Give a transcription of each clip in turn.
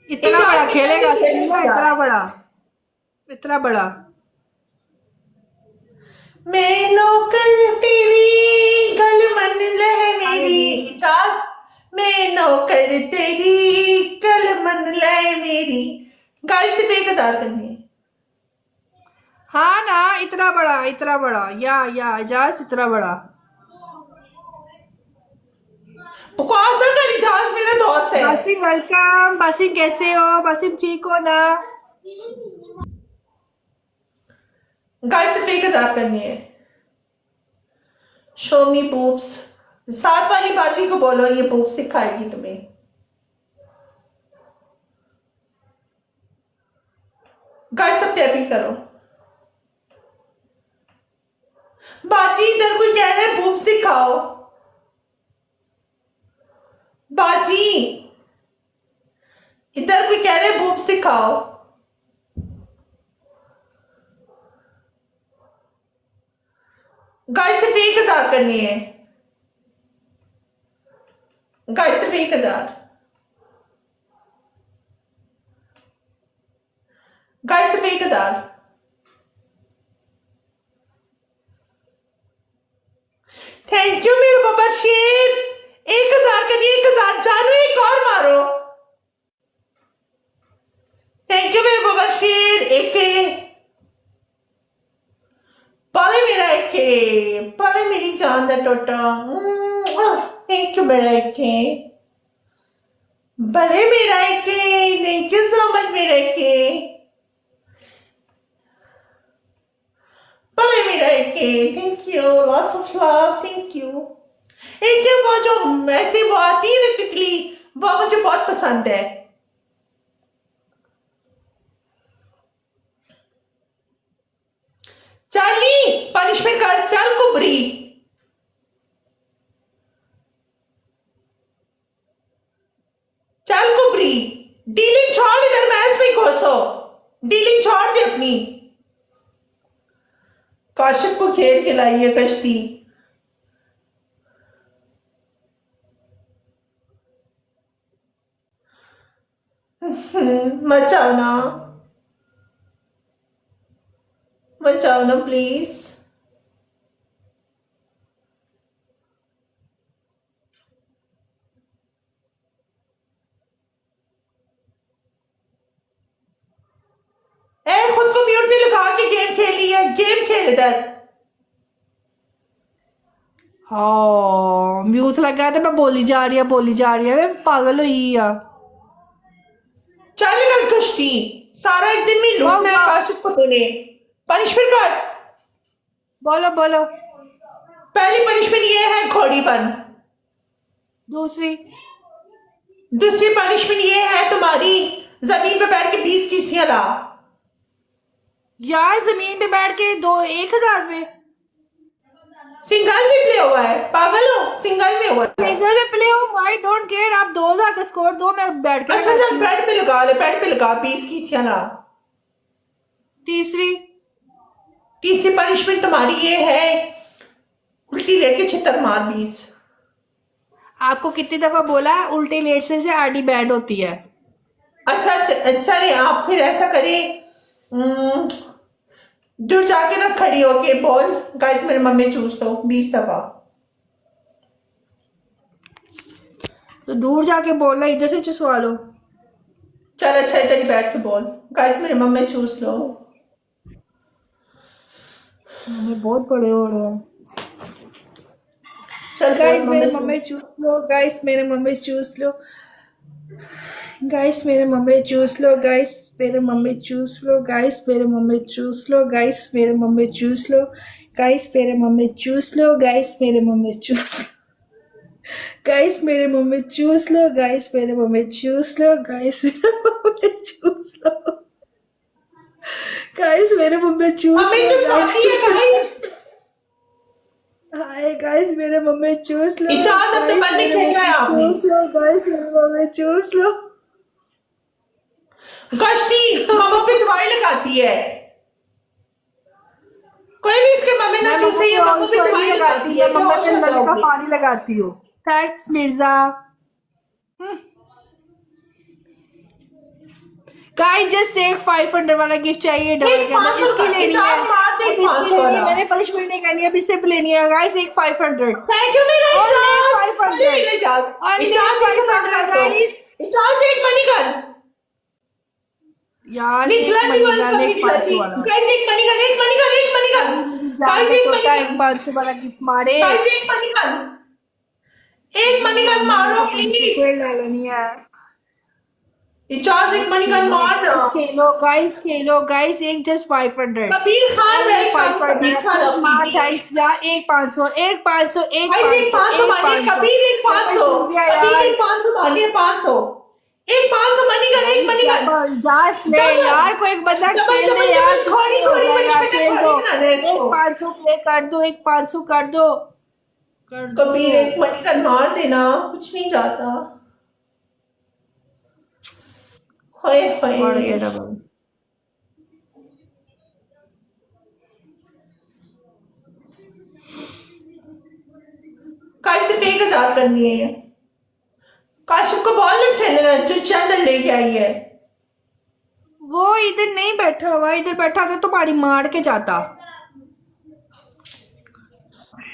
इतना बड़ा खेलेगा सलीमा, इतना बड़ा, इतना बड़ा। मैं नौकर तेरी गल मन लह आगे मेरी। दी। इजाज, मैं नौकर तेरी गल मन लह मेरी। गाइस सिर्फ 1,000 करनी है। हाँ ना, इतना बड़ा, इतना बड़ा, या इजाज इतना बड़ा। बकवास ना कर, इजाज मेरा दोस्त है। बासिम वेलकम, बासिम कैसे हो? बासिम ठीक हो ना? गाइस सिर्फ 1,000 करनी है। शो मी बूब्स। साथ वाली बाजी को बोलो ये बूब्स दिखाएगी तुम्हें। गाइस सब टैपिंग करो। बाजी इधर कोई कह रहा है बूब्स दिखाओ। बाजी इधर कोई कह रहा है बूब्स दिखाओ। गाइस सिर्फ 1,000 करनी है। गाइस सिर्फ 1,000। गाइस सिर्फ 1,000। थैंक यू मेरे बाबा शेर। 1,000 करनी है, 1,000। जानू एक और मारो। थैंक यू मेरे बाबा शेर। एक पाले मेरा एक पाले मेरी जान दा टोटा। थैंक यू मेरा एक भले मेरा एक। थैंक यू सो मच मेरा एक भले मेरा एक। Thank you, lots of love. Thank you. एक वो जो ऐसे वो आती है ना तितली, वो मुझे बहुत पसंद है। चाली पनिशमेंट कर, चल कुबरी। चल कुबरी। डीलिंग छोड़, इधर मैच में घुसो। डीलिंग छोड़ दे अपनी। काशिफ को खेल खिलाई है कश्ती। मचाओ ना, मचाओ ना प्लीज। ए खुद को म्यूट पे लगा के गेम खेली है। गेम खेल इधर। हाँ म्यूट लगा तो मैं बोली जा रही है, बोली जा रही है, मैं पागल हुई आ। चल कर कश्ती। सारा एक दिन में वाह लूटना है वाह, काशिफ को तूने। पनिशमेंट कर। बोलो बोलो। पहली पनिशमेंट ये है घोड़ीपन। दूसरी? दूसरी पनिशमेंट ये है तुम्हारी जमीन पे बैठ के 20 किसियां ला। यार जमीन पे बैठ के दो 1,000 में? सिंगल भी प्ले हुआ है, पागल हो? सिंगल में हुआ है। सिंगल में प्ले हो, आई डोंट केयर, आप 2,000 का स्कोर दो, मैं बैठ के अच्छा लगाती चल हूँ। बेड पे लगा ले, बेड पे लगा 20 किसियां ला। तीसरी? तीसरी पनिशमेंट तुम्हारी ये है उल्टी लेके छितर मार 20। आपको कितनी दफा बोला है उल्टे लेटने से आडी बैंड होती है? अच्छा अच्छा अच्छा, नहीं आप फिर ऐसा करें, दूर जाके ना खड़ी होके बोल गाइस मेरे मम्मी चूस दो 20 दफा। तो दूर जाके बोलना, इधर से चुसवा लो। चल अच्छा इधर ही बैठ के बोल गाइस मेरे मम्मी चूस लो। मम्मी बहुत बड़े हो रहे हैं। चल बोल गाइस मेरे मम्मी मम्मी चूस। चूस लो, गाइस मेरे मम्मी चूस लो, गाइस मेरे मम्मी चूस लो, गाइस मेरे मम्मी चूस लो, गाइस मेरे मम्मी चूस लो, गाइस मेरे मम्मी चूस लो, गाइस मेरे मम्मी चूस लो, गाइस मेरे मम्मी चूस, गाइस मेरे मम्मी चूस लो, गाइस मेरे मम्मी चूस लो, गाइस मेरे मम्मी चूस लो, गाइस मेरे मम्मी चूस मम्मी लो, गाइस चूसाती है गाइस। हाय गाइस मेरे मम्मी चूस लो, इजाजत अपने गाइस पन्ने मेरे खेलना है मम्मी आपने। चूस लो, गाइस मेरे मम्मी चूस लो। कश्ती मम्मा पे दवाई लगाती है। कोई भी इसके मम्मी ना मैं मम्मा चूसे, पे ये मम्मा पे ऑयल नहीं दवाई लगाती, लगाती मैं है, मम्मा बेहोश पे हो नल का जाओगे। पानी लगाती हूँ। थैंक्स मिर्जा। गाइस जस्ट एक 500 वाला गिफ्ट चाहिए डबल एक के अंदर, 500 इसकी का, लेनी है। 50 मार दे, अब इसकी 500 लेनी है, वाला। मैंने पनिशमेंट नहीं करनी है, अब सिर्फ लेनी है गाइस एक 500। थैंक यू मेरा Only इजाज। 500। अरे मेरा इजाज, Only इजाज एक हजार 500 कर दो। guys। इजाज एक मनी गन। यार निचला एक जीवन मनीगन कभी एक निचला 500 जी। वाला। गाइस एक मनी गन, एक मनी गन, एक मनी गन। मेरी जान गाइस का एक मनी टोटा एक गन। 500 वाला गिफ्ट मारे। गाइस एक मनी गन। एक मनी गन मारो प्लीज। फिर ले लेनी है। इजाज एक मनी गन मार ना। गाइस खेलो गाइस एक just 500। Kabir Khan Only welcome, Kabir 500 Khan Afridi. Thanks यार, एक 500 एक 500 एक गाइस एक 500 500 एक मानिए, 500। कबीर एक 500, कबीर यार एक 500 मानिए, 500 एक 500 मनी गन, एक मनी गन। डबल जास प्ले डबल यार, कोई एक बंदा डबल खेल दे डबल यार, डबल, कुछ थोड़ी नहीं हो थोड़ी जाएगा, पनिशमेंट है, खेल थोड़ी दो। बनाना है एक इसको। 500 प्ले कर दो, एक 500 कर दो, कर दो। कबीर एक मनी गन मार देना, कुछ नहीं जाता। होए बढ़ गया होए। डबल। काश सिर्फ 1000 करनी है। काशिफ को बॉल नहीं खेलना है, जो चैनल लेके आई है। वो इधर नहीं बैठा हुआ, इधर बैठा था तो पाड़ी मार के जाता।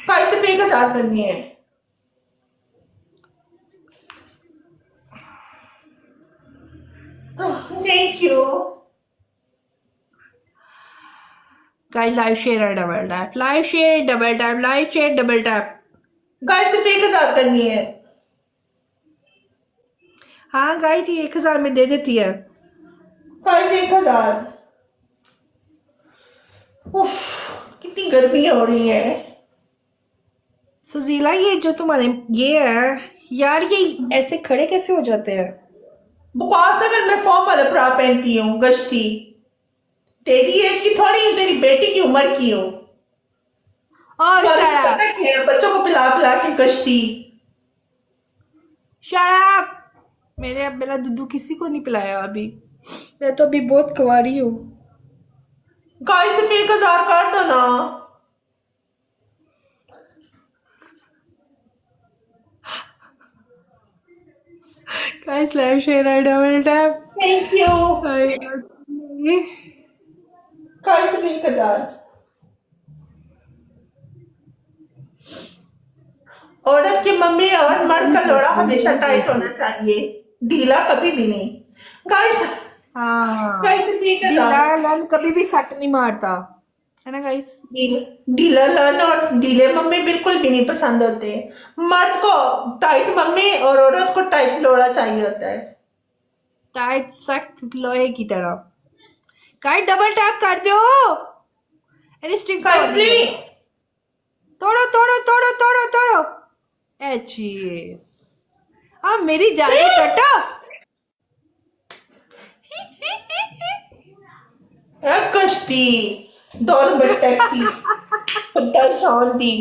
काश सिर्फ 1000 करनी है। Thank you. Guys live share है, double tap, live share double tap, live share double tap. Guys सिर्फ 1000 करनी है। हाँ गाइस ये 1000 में दे देती है। गाइस 1000। उफ, कितनी गर्मी हो रही है। सुजीला ये जो तुम्हारे ये है यार, ये ऐसे खड़े कैसे हो जाते हैं? बकवास अगर मैं फॉर्मल अप्रा पहनती हूँ गश्ती, तेरी एज की थोड़ी हूँ, तेरी बेटी की उम्र की हूँ। और पता क्या है, बच्चों को पिला पिला के गश्ती। शराब मेरा दूध किसी को नहीं पिलाया अभी, मैं तो अभी बहुत कुंवारी हूँ। गाइस सिर्फ 1000 कर दो ना। गाइस लाइव शेयर है, double tap. Thank you. Guys सिर्फ 1000। औरत की मम्मी और मर्द का लोड़ा हमेशा टाइट होना चाहिए, ढीला कभी भी नहीं। गाइस हाँ गाइस सिर्फ 1000। लन कभी भी सट नहीं मारता है ना गाइस। ढीला लन और ढीले मम्मी बिल्कुल भी नहीं पसंद होते। मर्द को टाइट मम्मी और औरत को टाइट लोड़ा चाहिए होता है। टाइट सख्त लोहे की तरह। गाइस डबल टैप कर दो। अरे स्टिक गाइस प्लीज। तोड़ो तोड़ो तोड़ो तोड़ो तोड़ो। एचीएस अब मेरी जाने कटा। कश्ती 2 नंबर टैक्सी, 10 दी।